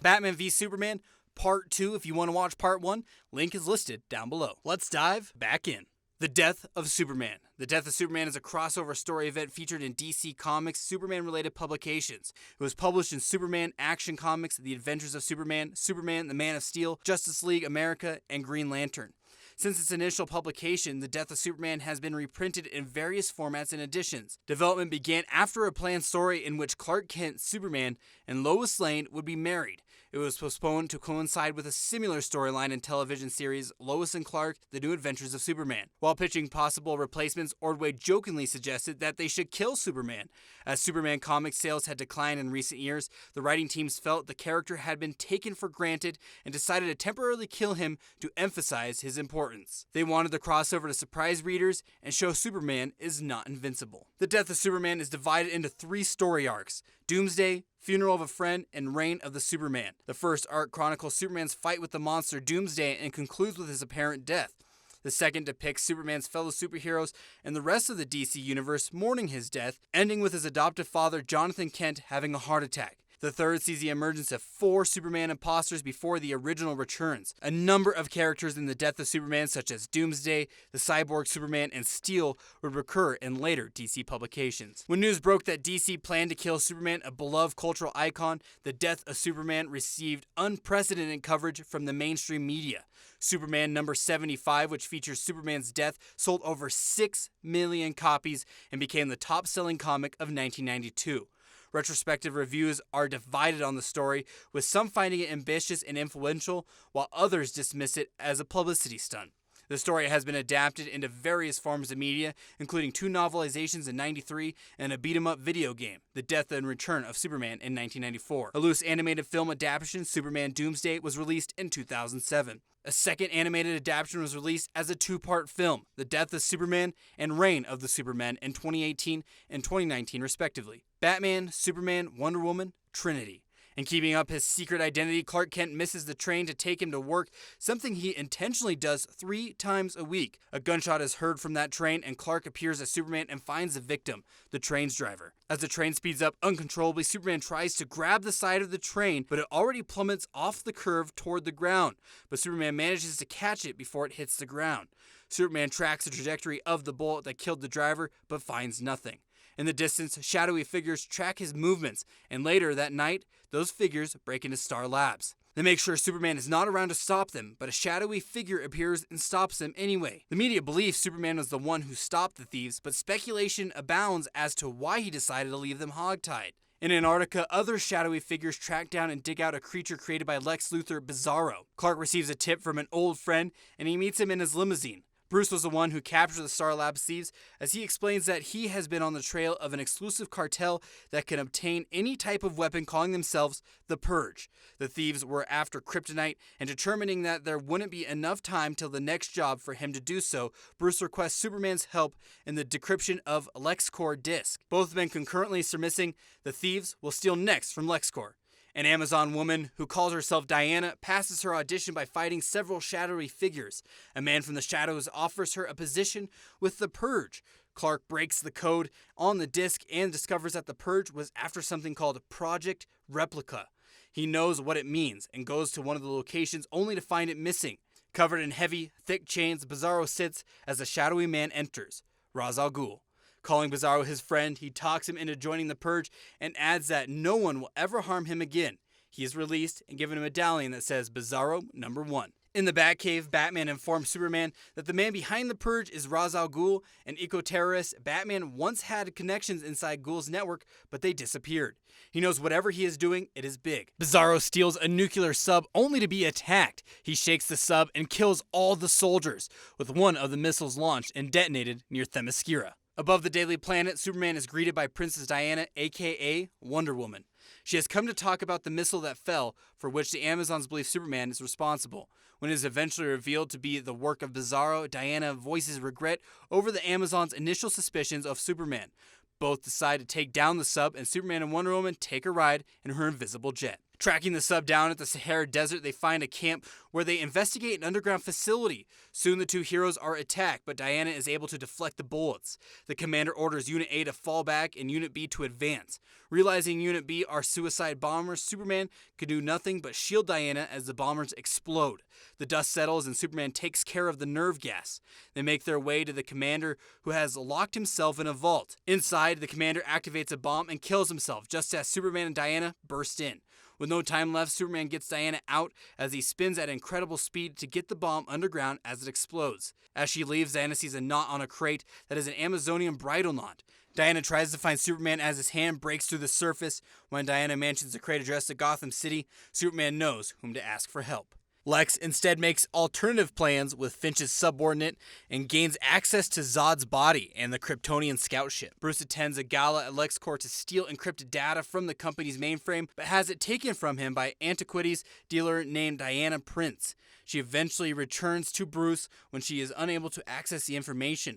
Batman v Superman Part 2, if you want to watch Part 1, link is listed down below. Let's dive back in. The Death of Superman. The Death of Superman is a crossover story event featured in DC Comics Superman-related publications. It was published in Superman, Action Comics, The Adventures of Superman, Superman, The Man of Steel, Justice League America, and Green Lantern. Since its initial publication, The Death of Superman has been reprinted in various formats and editions. Development began after a planned story in which Clark Kent, Superman, and Lois Lane would be married. It was postponed to coincide with a similar storyline in television series Lois and Clark, The New Adventures of Superman. While pitching possible replacements, Ordway jokingly suggested that they should kill Superman. As Superman comic sales had declined in recent years, the writing teams felt the character had been taken for granted and decided to temporarily kill him to emphasize his importance. They wanted the crossover to surprise readers and show Superman is not invincible. The Death of Superman is divided into 3 story arcs: Doomsday, Funeral of a Friend, and Reign of the Superman. The first arc chronicles Superman's fight with the monster Doomsday and concludes with his apparent death. The second depicts Superman's fellow superheroes and the rest of the DC universe mourning his death, ending with his adoptive father Jonathan Kent having a heart attack. The third sees the emergence of 4 Superman imposters before the original returns. A number of characters in The Death of Superman, such as Doomsday, the Cyborg Superman, and Steel, would recur in later DC publications. When news broke that DC planned to kill Superman, a beloved cultural icon, The Death of Superman received unprecedented coverage from the mainstream media. Superman number 75, which features Superman's death, sold over 6 million copies and became the top-selling comic of 1992. Retrospective reviews are divided on the story, with some finding it ambitious and influential, while others dismiss it as a publicity stunt. The story has been adapted into various forms of media, including 2 novelizations in '93 and a beat-em-up video game, The Death and Return of Superman, in 1994. A loose animated film adaptation, Superman Doomsday, was released in 2007. A second animated adaptation was released as a 2-part film, The Death of Superman and Reign of the Superman, in 2018 and 2019 respectively. Batman, Superman, Wonder Woman, Trinity. In keeping up his secret identity, Clark Kent misses the train to take him to work, something he intentionally does 3 times a week. A gunshot is heard from that train, and Clark appears as Superman and finds the victim, the train's driver. As the train speeds up uncontrollably, Superman tries to grab the side of the train, but it already plummets off the curve toward the ground. But Superman manages to catch it before it hits the ground. Superman tracks the trajectory of the bullet that killed the driver, but finds nothing. In the distance, shadowy figures track his movements, and later that night, those figures break into Star Labs. They make sure Superman is not around to stop them, but a shadowy figure appears and stops them anyway. The media believes Superman was the one who stopped the thieves, but speculation abounds as to why he decided to leave them hogtied. In Antarctica, other shadowy figures track down and dig out a creature created by Lex Luthor, Bizarro. Clark receives a tip from an old friend, and he meets him in his limousine. Bruce was the one who captured the Star Labs thieves, as he explains that he has been on the trail of an exclusive cartel that can obtain any type of weapon, calling themselves the Purge. The thieves were after kryptonite, and determining that there wouldn't be enough time till the next job for him to do so, Bruce requests Superman's help in the decryption of LexCorp disk. Both men concurrently surmising the thieves will steal next from LexCorp. An Amazon woman who calls herself Diana passes her audition by fighting several shadowy figures. A man from the shadows offers her a position with the Purge. Clark breaks the code on the disc and discovers that the Purge was after something called Project Replica. He knows what it means and goes to one of the locations only to find it missing. Covered in heavy, thick chains, Bizarro sits as the shadowy man enters, Ra's al Ghul. Calling Bizarro his friend, he talks him into joining the Purge and adds that no one will ever harm him again. He is released and given a medallion that says Bizarro number 1. In the Batcave, Batman informs Superman that the man behind the Purge is Ra's al Ghul, an eco-terrorist. Batman once had connections inside Ghul's network, but they disappeared. He knows whatever he is doing, it is big. Bizarro steals a nuclear sub only to be attacked. He shakes the sub and kills all the soldiers, with one of the missiles launched and detonated near Themyscira. Above the Daily Planet, Superman is greeted by Princess Diana, aka Wonder Woman. She has come to talk about the missile that fell, for which the Amazons believe Superman is responsible. When it is eventually revealed to be the work of Bizarro, Diana voices regret over the Amazons' initial suspicions of Superman. Both decide to take down the sub, and Superman and Wonder Woman take a ride in her invisible jet. Tracking the sub down at the Sahara Desert, they find a camp where they investigate an underground facility. Soon the two heroes are attacked, but Diana is able to deflect the bullets. The commander orders Unit A to fall back and Unit B to advance. Realizing Unit B are suicide bombers, Superman can do nothing but shield Diana as the bombers explode. The dust settles and Superman takes care of the nerve gas. They make their way to the commander, who has locked himself in a vault. Inside, the commander activates a bomb and kills himself just as Superman and Diana burst in. With no time left, Superman gets Diana out as he spins at incredible speed to get the bomb underground as it explodes. As she leaves, Diana sees a knot on a crate that is an Amazonian bridal knot. Diana tries to find Superman as his hand breaks through the surface. When Diana mentions the crate addressed to Gotham City, Superman knows whom to ask for help. Lex instead makes alternative plans with Finch's subordinate and gains access to Zod's body and the Kryptonian scout ship. Bruce attends a gala at LexCorp to steal encrypted data from the company's mainframe, but has it taken from him by antiquities dealer named Diana Prince. She eventually returns to Bruce when she is unable to access the information.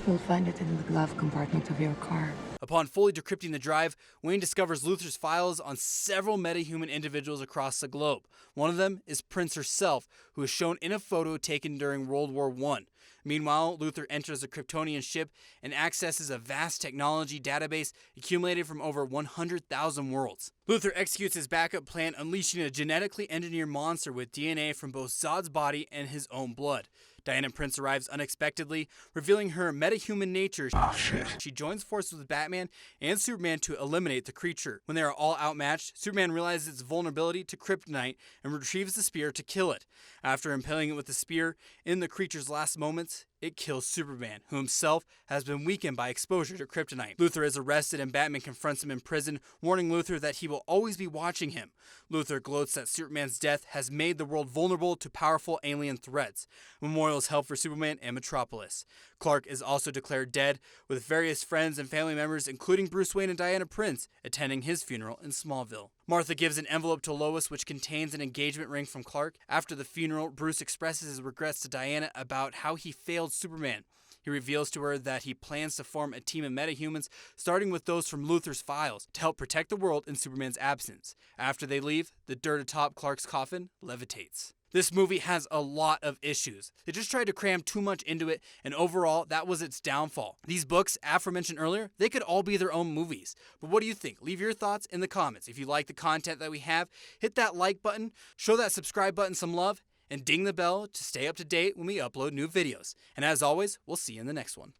You'll find it in the glove compartment of your car. Upon fully decrypting the drive, Wayne discovers Luthor's files on several metahuman individuals across the globe. One of them is Prince herself, who is shown in a photo taken during World War I. Meanwhile, Luthor enters a Kryptonian ship and accesses a vast technology database accumulated from over 100,000 worlds. Luthor executes his backup plan, unleashing a genetically engineered monster with DNA from both Zod's body and his own blood. Diana Prince arrives unexpectedly, revealing her metahuman nature. She joins forces with Batman and Superman to eliminate the creature. When they are all outmatched, Superman realizes its vulnerability to kryptonite and retrieves the spear to kill it. After impaling it with the spear in the creature's last moments, it kills Superman, who himself has been weakened by exposure to kryptonite. Luthor is arrested and Batman confronts him in prison, warning Luthor that he will always be watching him. Luthor gloats that Superman's death has made the world vulnerable to powerful alien threats. Memorials held for Superman and Metropolis. Clark is also declared dead, with various friends and family members, including Bruce Wayne and Diana Prince, attending his funeral in Smallville. Martha gives an envelope to Lois which contains an engagement ring from Clark. After the funeral, Bruce expresses his regrets to Diana about how he failed Superman. He reveals to her that he plans to form a team of metahumans, starting with those from Luthor's files, to help protect the world in Superman's absence. After they leave, the dirt atop Clark's coffin levitates. This movie has a lot of issues. They just tried to cram too much into it, and overall, that was its downfall. These books, aforementioned earlier, they could all be their own movies. But what do you think? Leave your thoughts in the comments. If you like the content that we have, hit that like button, show that subscribe button some love, and ding the bell to stay up to date when we upload new videos. And as always, we'll see you in the next one.